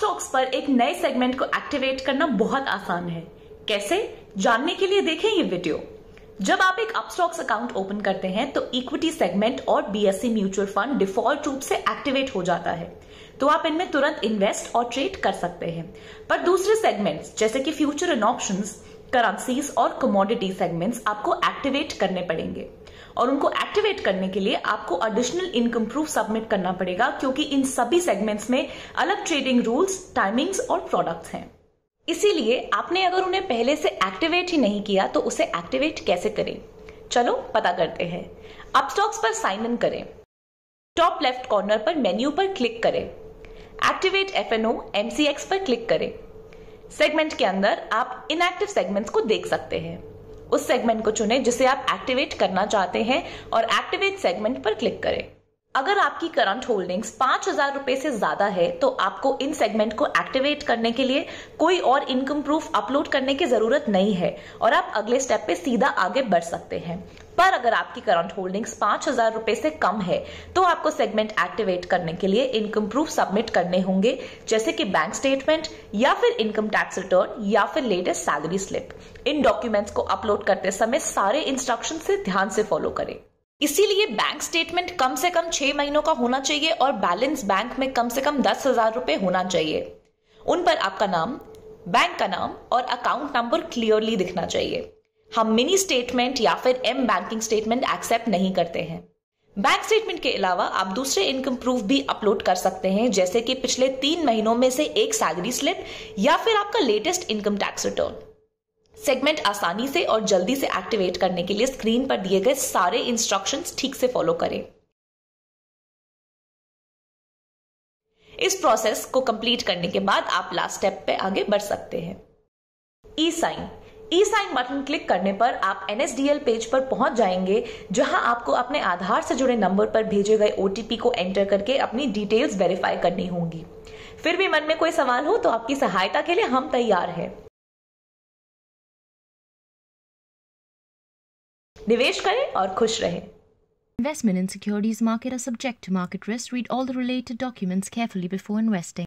Upstox पर एक नए सेगमेंट को एक्टिवेट करना बहुत आसान है। कैसे जानने के लिए देखें ये वीडियो। जब आप एक अपस्टॉक्स अकाउंट ओपन करते हैं तो इक्विटी सेगमेंट और बीएसई म्यूचुअल फंड डिफॉल्ट रूप से एक्टिवेट हो जाता है, तो आप इनमें तुरंत इन्वेस्ट और ट्रेड कर सकते हैं। पर दूसरे सेगमेंट्स जैसे कि फ्यूचर एंड ऑप्शंस, करेंसीज और कमोडिटी सेगमेंट्स आपको एक्टिवेट करने पड़ेंगे और उनको एक्टिवेट करने के लिए आपको एडिशनल इनकम प्रूफ सबमिट करना पड़ेगा, क्योंकि इन सभी सेगमेंट्स में अलग ट्रेडिंग रूल्स, टाइमिंग्स और प्रोडक्ट्स हैं। इसीलिए आपने अगर उन्हें पहले से एक्टिवेट ही नहीं किया तो उसे एक्टिवेट कैसे करें, चलो पता करते हैं। अपस्टॉक्स पर साइन इन करें, टॉप लेफ्ट कॉर्नर पर मेन्यू पर क्लिक करें, एक्टिवेट एफएनओ एमसीएक्स पर क्लिक करें। सेगमेंट के अंदर आप इनएक्टिव सेगमेंट्स को देख सकते हैं। उस सेगमेंट को चुनें जिसे आप एक्टिवेट करना चाहते हैं और एक्टिवेट सेगमेंट पर क्लिक करें। अगर आपकी करंट होल्डिंग्स 5,000 रुपए से ज्यादा है तो आपको इन सेगमेंट को एक्टिवेट करने के लिए कोई और इनकम प्रूफ अपलोड करने की जरूरत नहीं है और आप अगले स्टेप पे सीधा आगे बढ़ सकते हैं। पर अगर आपकी करंट होल्डिंग्स 5,000 रुपए से कम है तो आपको सेगमेंट एक्टिवेट करने के लिए इनकम प्रूफ सबमिट करने होंगे, जैसे कि बैंक स्टेटमेंट या फिर इनकम टैक्स रिटर्न या फिर लेटेस्ट सैलरी स्लिप। इन डॉक्यूमेंट्स को अपलोड करते समय सारे इंस्ट्रक्शन से ध्यान से फॉलो करें। इसीलिए बैंक स्टेटमेंट कम से कम 6 महीनों का होना चाहिए और बैलेंस बैंक में कम से कम 10,000 रुपए होना चाहिए। उन पर आपका नाम, बैंक का नाम और अकाउंट नंबर क्लियरली दिखना चाहिए। हम मिनी स्टेटमेंट या फिर एम बैंकिंग स्टेटमेंट एक्सेप्ट नहीं करते हैं। बैंक स्टेटमेंट के अलावा आप दूसरे इनकम प्रूफ भी अपलोड कर सकते हैं, जैसे कि पिछले 3 महीनों में से एक सैलरी स्लिप या फिर आपका latest income tax return. Segment आसानी से और जल्दी से एक्टिवेट करने के लिए स्क्रीन पर दिए गए सारे इंस्ट्रक्शंस ठीक से फॉलो करें। इस प्रोसेस को कंप्लीट करने के बाद आप लास्ट स्टेप पे आगे बढ़ सकते हैं। ई साइन बटन क्लिक करने पर आप एनएसडीएल पेज पर पहुंच जाएंगे, जहां आपको अपने आधार से जुड़े नंबर पर भेजे गए ओटीपी को एंटर करके अपनी डिटेल्स वेरीफाई करनी होंगी। फिर भी मन में कोई सवाल हो तो आपकी सहायता के लिए हम तैयार हैं। निवेश करें और खुश रहें। Investment in securities market are subject to market risk. Read all the related documents carefully before investing.